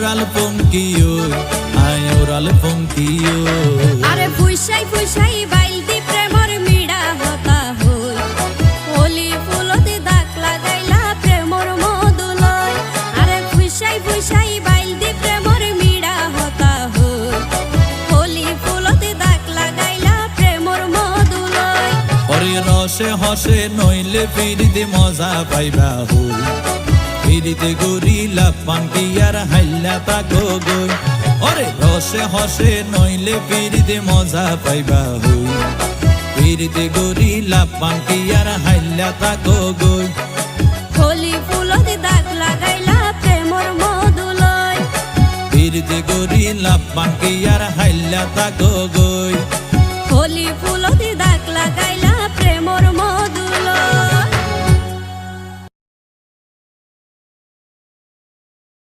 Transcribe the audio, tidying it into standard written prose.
oral পঙ্কিও আয় oral পঙ্কিও আরে ফুইসাই ফুইসাই বাইলতি প্রেমর মিড়া হতা হই হোলি ফুলতে দাগ লাগাইলা প্রেমর মধুলয় আরে ফুইসাই ফুইসাই বাইলতি প্রেমর মিড়া হতা হই হোলি ফুলতে দাগ লাগাইলা প্রেমর মধুলয় ওরে রসে হসে নইলে ফিরিতে মজা পাইবা হই ফিরিতে গরিলা পাঙ্কিয়ার হাইলা তাকো গই ওরে রসে হসে নইলে ফিরিতে মজা পাইবা হই ফিরিতে গরিলা পাঙ্কিয়ার হাইলা তাকো গই হোলি ফুলতে দাগ লাগাইলা প্রেমর মধুলয় ফিরিতে গরিলা পাঙ্কিয়ার হাইলা তাকো গই হোলি ফুল